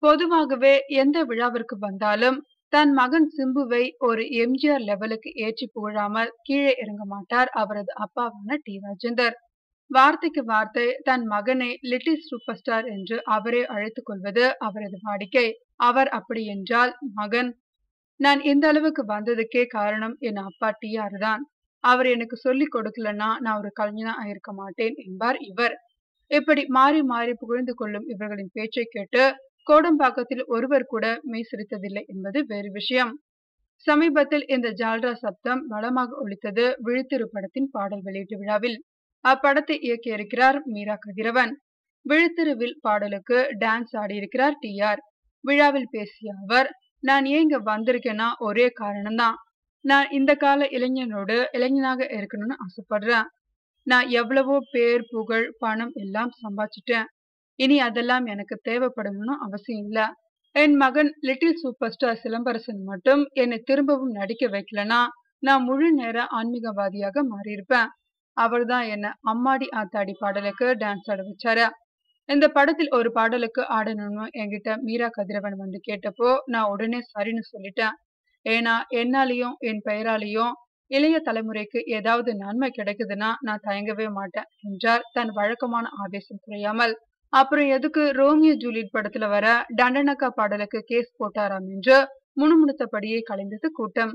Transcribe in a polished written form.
பொதுவாகவே எந்த விழாவிற்கு வந்தாலும் தன் மகன் சிம்புவை ஒரு எம்ஜிஆர் லெவலுக்கு ஏற்றி புகழாமல் கீழே இறங்க மாட்டார் அவரது அப்பாவான டி ராஜேந்தர். வார்த்தைக்கு வார்த்தை தன் மகனை லிட்டில் சூப்பர் ஸ்டார் என்று அவரே அழைத்துக் கொள்வது அவரது வாடிக்கை. அவர் அப்படி என்றால் மகன், நான் இந்த அளவுக்கு வந்ததுக்கே காரணம் என் அப்பா டிஆர் தான். அவர் எனக்கு சொல்லிக் கொடுக்கலன்னா நான் ஒரு கலைஞனா ஆயிருக்க மாட்டேன் என்பார் இவர். இப்படி மாறி மாறி புகழ்ந்து கொள்ளும் இவர்களின் பேச்சை கேட்டு கோடம்பாக்கத்தில் ஒருவர் கூட மெய் சிரித்ததில்லை என்பது வேறு விஷயம். சமீபத்தில் இந்த ஜால்ரா சப்தம் பலமாக ஒலித்தது விழித்திரு படத்தின் பாடல் வெளியீட்டு விழாவில். அப்படத்தை இயக்கியிருக்கிறார் மீரா கதிரவன். விழித்திருவில் பாடலுக்கு டான்ஸ் ஆடியிருக்கிறார் டிஆர். விழாவில் பேசிய அவர், நான் ஏன் இங்க வந்திருக்கேன்னா ஒரே காரணம்தான். நான் இந்த கால இளைஞனோடு இளைஞனாக இருக்கணும்னு ஆசைப்படுறேன். நான் எவ்வளவோ பேர் புகழ் பணம் எல்லாம் சம்பாதிச்சிட்டேன். இனி அதெல்லாம் எனக்கு தேவைப்படணும்னு அவசியம் இல்ல. என் மகன் லிட்டில் சூப்பர் ஸ்டார் சிலம்பரசன் மட்டும் என்னை திரும்பவும் நடிக்க வைக்கலனா நான் முழு நேர ஆன்மீகவாதியாக மாறியிருப்பேன். அவர்தான் என்ன அம்மாடி ஆத்தாடி பாடலுக்கு டான்ஸ் ஆட வச்சாரு. இந்த படத்தில் ஒரு பாடலுக்கு ஆடணும்னு என்கிட்ட மீரா கதிரவன் வந்து கேட்டப்போ நான் உடனே சரின்னு சொல்லிட்டேன். ஏன்னா என்னாலையும் என் பெயராலையும் இளைய தலைமுறைக்கு ஏதாவது நன்மை கிடைக்குதுன்னா நான் தயங்கவே மாட்டேன் என்றார் தன் வழக்கமான ஆவேசம் குறையாமல். அப்புறம் எதுக்கு ரோமியோ ஜூலியட் படத்துல வர டண்டனக்கா பாடலுக்கு கேஸ் போட்டாராம் என்று முணுமுணுத்தபடியே கலைந்தது கூட்டம்.